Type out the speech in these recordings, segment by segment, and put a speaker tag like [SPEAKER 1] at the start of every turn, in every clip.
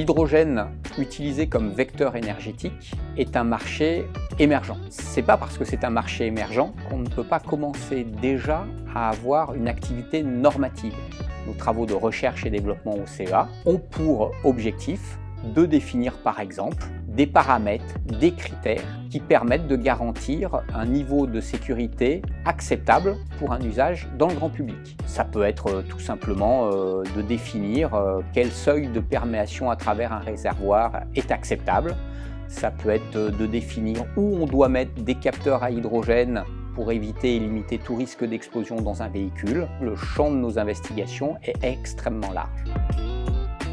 [SPEAKER 1] L'hydrogène utilisé comme vecteur énergétique est un marché émergent. C'est pas parce que c'est un marché émergent qu'on ne peut pas commencer déjà à avoir une activité normative. Nos travaux de recherche et développement au CEA ont pour objectif de définir par exemple des paramètres, des critères qui permettent de garantir un niveau de sécurité acceptable pour un usage dans le grand public. Ça peut être tout simplement de définir quel seuil de perméation à travers un réservoir est acceptable. Ça peut être de définir où on doit mettre des capteurs à hydrogène pour éviter et limiter tout risque d'explosion dans un véhicule. Le champ de nos investigations est extrêmement large.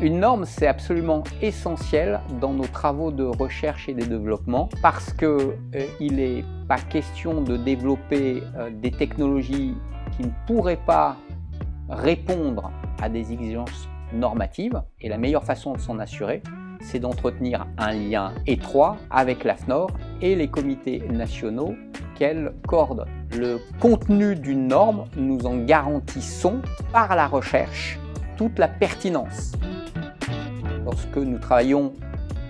[SPEAKER 1] Une norme, c'est absolument essentiel dans nos travaux de recherche et de développement parce qu'il n'est pas question de développer des technologies qui ne pourraient pas répondre à des exigences normatives. Et la meilleure façon de s'en assurer, c'est d'entretenir un lien étroit avec l'AFNOR et les comités nationaux qu'elle coordonne. Le contenu d'une norme, nous en garantissons par la recherche toute la pertinence. Lorsque nous travaillons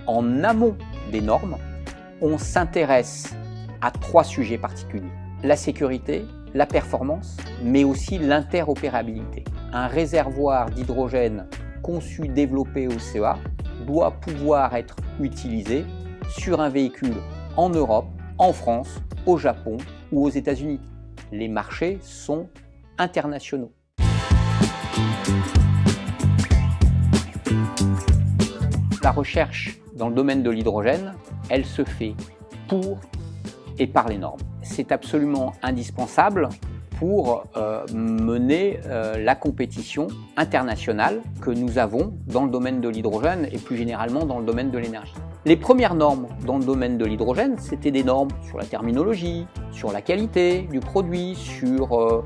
[SPEAKER 1] en amont des normes, on s'intéresse à 3 sujets particuliers. La sécurité, la performance, mais aussi l'interopérabilité. Un réservoir d'hydrogène conçu, développé au CEA doit pouvoir être utilisé sur un véhicule en Europe, en France, au Japon ou aux États-Unis. Les marchés sont internationaux. La recherche dans le domaine de l'hydrogène, elle se fait pour et par les normes. C'est absolument indispensable pour mener la compétition internationale que nous avons dans le domaine de l'hydrogène et plus généralement dans le domaine de l'énergie. Les premières normes dans le domaine de l'hydrogène, c'était des normes sur la terminologie, sur la qualité du produit, sur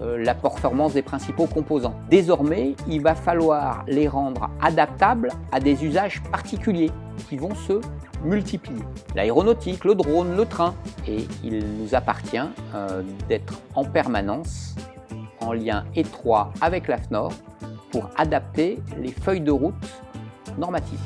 [SPEAKER 1] la performance des principaux composants. Désormais, il va falloir les rendre adaptables à des usages particuliers qui vont se multiplier. L'aéronautique, le drone, le train. Et il nous appartient d'être en permanence en lien étroit avec l'AFNOR pour adapter les feuilles de route normatives.